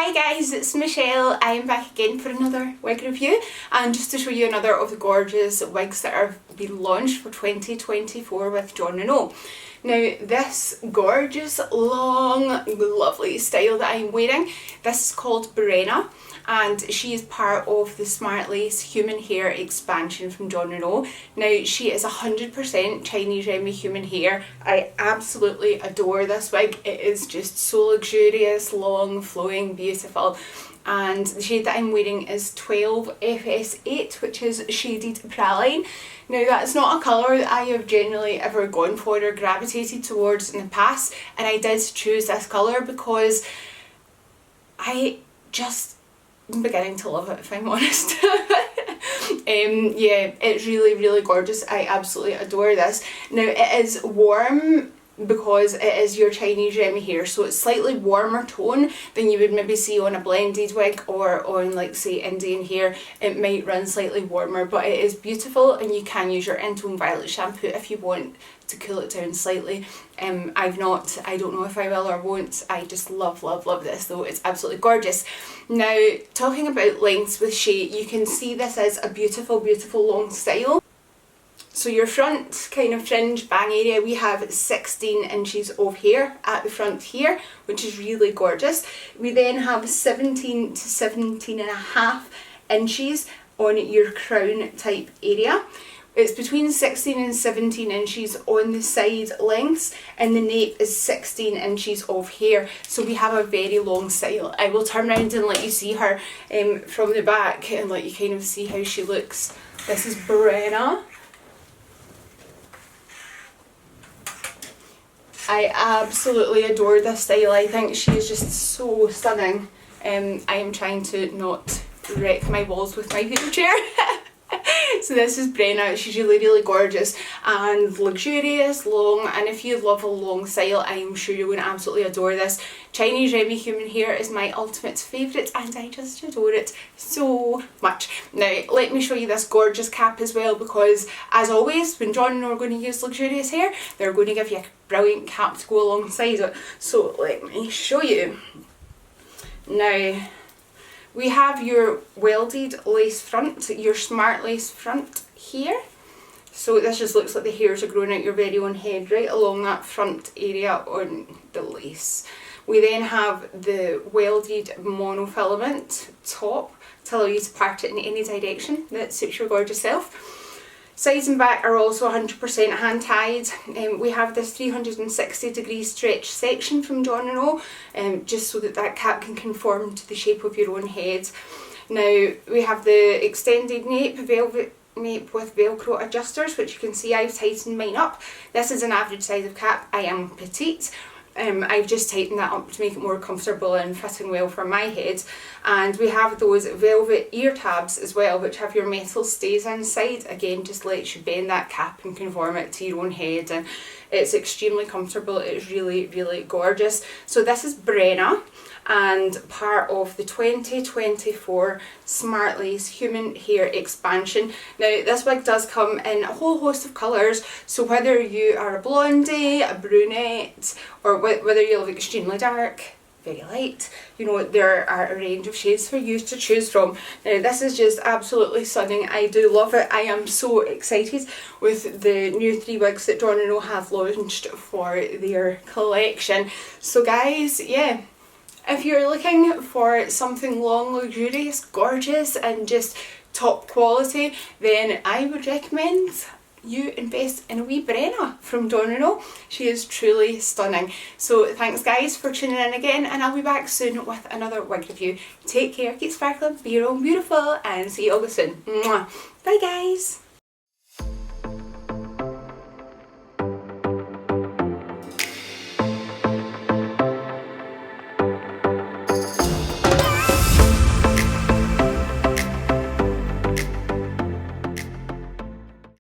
Hi guys, it's Michelle. I am back again for another wig review and just to show you another of the gorgeous wigs that have been launched for 2024 with Jon Renau. Now this gorgeous, long, lovely style that I'm wearing, this is called Brenna and she is part of the Smart Lace Human Hair expansion from Jon Renau. Now she is 100% Chinese Remy human hair. I absolutely adore this wig. It is just so luxurious, long, flowing, beautiful. And the shade that I'm wearing is 12 FS8, which is shaded Praline. Now that's not a colour that I have generally ever gone for or gravitated towards in the past, and I did choose this colour because I just am beginning to love it, if I'm honest. Yeah, it's really gorgeous. I absolutely adore this. Now it is warm because it is your Chinese Remy hair, so it's slightly warmer tone than you would maybe see on a blended wig or on, like, say, Indian hair. It might run slightly warmer, but it is beautiful and you can use your in-tone violet shampoo if you want to cool it down slightly. I don't know if I will or won't. I just love this though. It's absolutely gorgeous. Now, talking about lengths with shade, you can see this is a beautiful long style. So your front kind of fringe bang area, we have 16 inches of hair at the front here, which is really gorgeous. We then have 17 to 17 and a half inches on your crown type area. It's between 16 and 17 inches on the side lengths, and the nape is 16 inches of hair. So we have a very long style. I will turn around and let you see her from the back and let you kind of see how she looks. This is Brenna. I absolutely adore this style. I think she is just so stunning. I am trying to not wreck my walls with my paper chair. So this is Brenna. She's really gorgeous and luxurious, long, and if you love a long style, I'm sure you're going to absolutely adore this. Chinese Remy human hair is my ultimate favourite and I just adore it so much. Now let me show you this gorgeous cap as well, because as always when Jon and I are going to use luxurious hair, they're going to give you a brilliant cap to go alongside it. So let me show you. Now we have your welded lace front, your smart lace front here. So this just looks like the hairs are growing out your very own head right along that front area on the lace. We then have the welded monofilament top to allow you to part it in any direction that suits your gorgeous self. Sides and back are also 100% hand tied. We have this 360-degree stretch section from Jon Renau, just so that that cap can conform to the shape of your own head. Now we have the extended nape, velvet nape with velcro adjusters, which you can see I've tightened mine up. This is an average size of cap. I am petite. I've just tightened that up to make it more comfortable and fitting well for my head. And we have those velvet ear tabs as well, which have your metal stays inside. Again, just lets you bend that cap and conform it to your own head, and it's extremely comfortable. It's really gorgeous. So this is Brenna and part of the 2024 Smart Lace Human Hair expansion. Now this wig does come in a whole host of colours, so whether you are a blondie, a brunette, or whether you love extremely dark, very light, you know, there are a range of shades for you to choose from. Now this is just absolutely stunning. I do love it. I am so excited with the new 3 wigs that Jon Renau have launched for their collection. So guys, yeah, if you're looking for something long, luxurious, gorgeous and just top quality, then I would recommend you invest in a wee Brenna from Jon Renau. She is truly stunning. So thanks guys for tuning in again, and I'll be back soon with another wig review. Take care, keep sparkling, be your own beautiful, and see you all soon. Mwah. Bye guys.